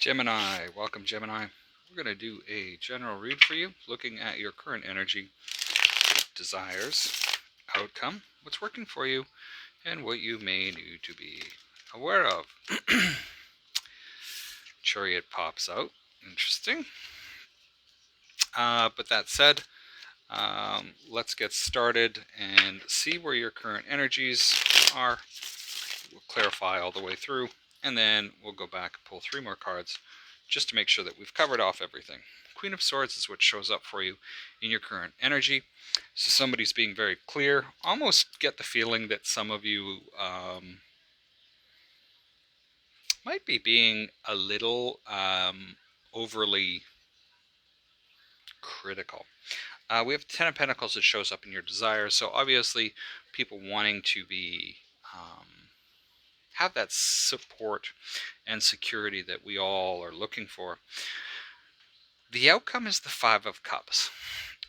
Gemini, welcome Gemini. We're going to do a general read for you, looking at your current energy, desires, outcome, what's working for you, and what you may need to be aware of. Chariot pops out. Interesting. But that said, let's get started and see where your current energies are. We'll clarify all the way through, and then we'll go back and pull 3 more cards just to make sure that we've covered off everything. Queen of Swords is what shows up for you in your current energy. So somebody's being very clear. Almost get the feeling that some of you might be being a little overly critical. We have 10 of Pentacles that shows up in your desires. So obviously people wanting to be have that support and security that we all are looking for. The outcome is the 5 of Cups.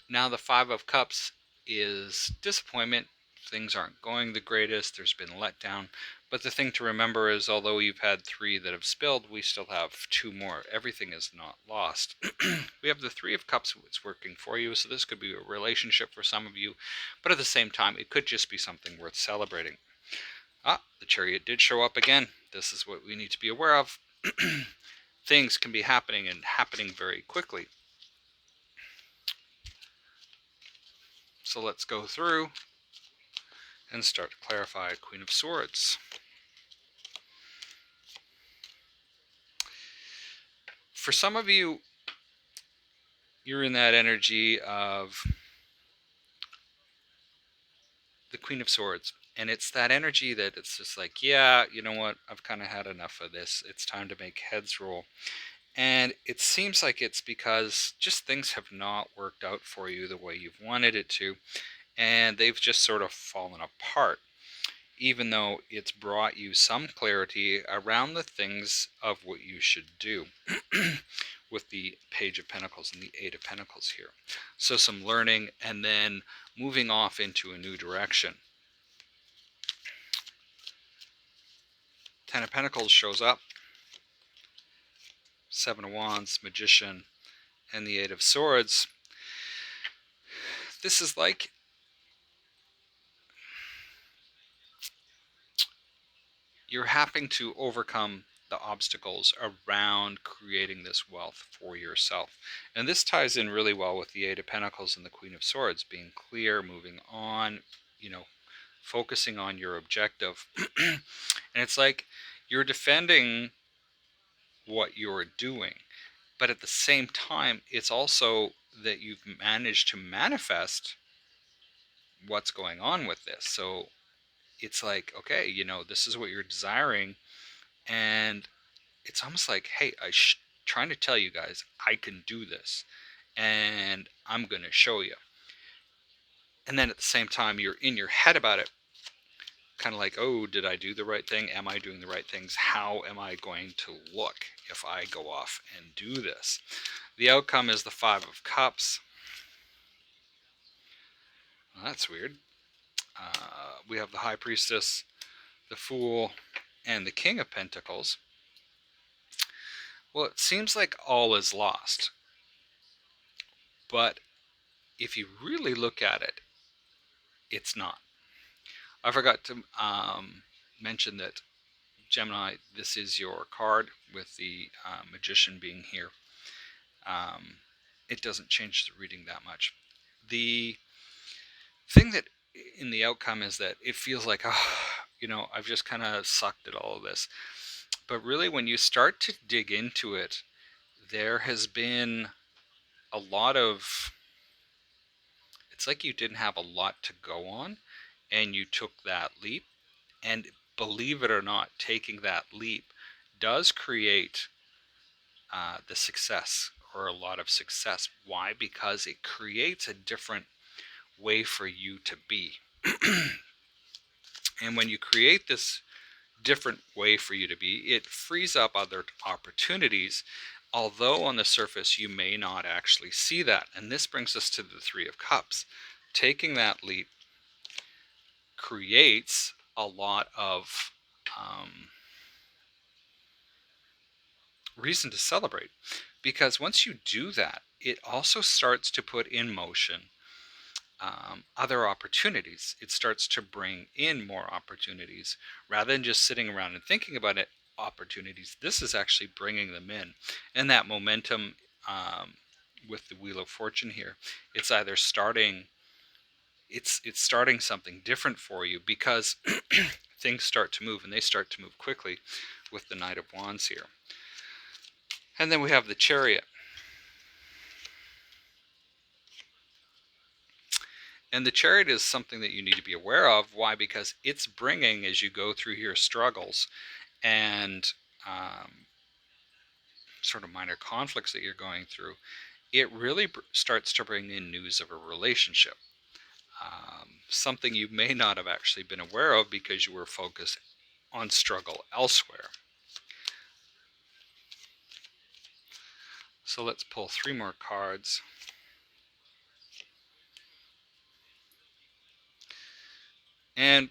Now the 5 of Cups is disappointment. Things aren't going the greatest. There's been letdown. But the thing to remember is, although you've had 3 that have spilled, we still have 2 more. Everything is not lost. We have the 3 of Cups that's working for you, so this could be a relationship for some of you. But at the same time, it could just be something worth celebrating. The Chariot did show up again. This is what we need to be aware of. Things can be happening and happening very quickly. So let's go through and start to clarify Queen of Swords. For some of you, you're in that energy of the Queen of Swords. And it's that energy that it's just like, yeah, you know what? I've kind of had enough of this. It's time to make heads roll. And it seems like it's because just things have not worked out for you the way you've wanted it to. And they've just sort of fallen apart, even though it's brought you some clarity around the things of what you should do with the Page of Pentacles and the 8 of Pentacles here. So some learning and then moving off into a new direction. 10 of Pentacles shows up. 7 of Wands, Magician, and the 8 of Swords. This is like you're having to overcome the obstacles around creating this wealth for yourself. And this ties in really well with the 8 of Pentacles and the Queen of Swords, being clear, moving on, focusing on your objective. And it's like you're defending what you're doing, but at the same time, it's also that you've managed to manifest what's going on with this. So it's like, okay, this is what you're desiring, and it's almost like, hey, trying to tell you guys, I can do this, and I'm going to show you. And then at the same time, you're in your head about it, kind of like, oh, did I do the right thing? Am I doing the right things? How am I going to look if I go off and do this? The outcome is the 5 of Cups. Well, that's weird. We have the High Priestess, the Fool, and the King of Pentacles. Well, it seems like all is lost. But if you really look at it, it's not. I forgot to mention that, Gemini, this is your card with the Magician being here. It doesn't change the reading that much. The thing that in the outcome is that it feels like, I've just kind of sucked at all of this. But really, when you start to dig into it, there has been a lot of, it's like you didn't have a lot to go on, and you took that leap. And believe it or not, taking that leap does create the success, or a lot of success. Why? Because it creates a different way for you to be. And when you create this different way for you to be, it frees up other opportunities, although on the surface you may not actually see that. And this brings us to the 3 of Cups. Taking that leap creates a lot of reason to celebrate, because once you do that, it also starts to put in motion other opportunities. It starts to bring in more opportunities rather than just sitting around and thinking about it. Opportunities. This is actually bringing them in, and that momentum with the Wheel of Fortune here. It's either starting. It's starting something different for you because things start to move, and they start to move quickly with the Knight of Wands here. And then we have the Chariot. And the Chariot is something that you need to be aware of. Why? Because it's bringing, as you go through your struggles and sort of minor conflicts that you're going through, it really starts to bring in news of a relationship. Something you may not have actually been aware of because you were focused on struggle elsewhere. So let's pull 3 more cards. And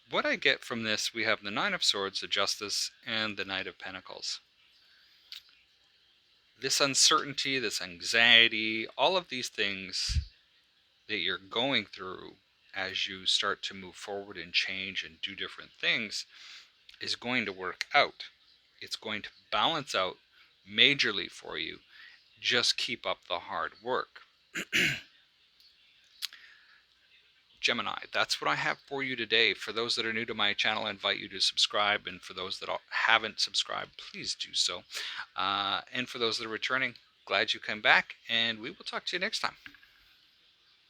what I get from this, we have the Nine of Swords, the Justice, and the Knight of Pentacles. This uncertainty, this anxiety, all of these things that you're going through as you start to move forward and change and do different things is going to work out. It's going to balance out majorly for you. Just keep up the hard work. Gemini, that's what I have for you today. For those that are new to my channel, I invite you to subscribe. And for those that haven't subscribed, please do so. And for those that are returning, glad you came back. And we will talk to you next time.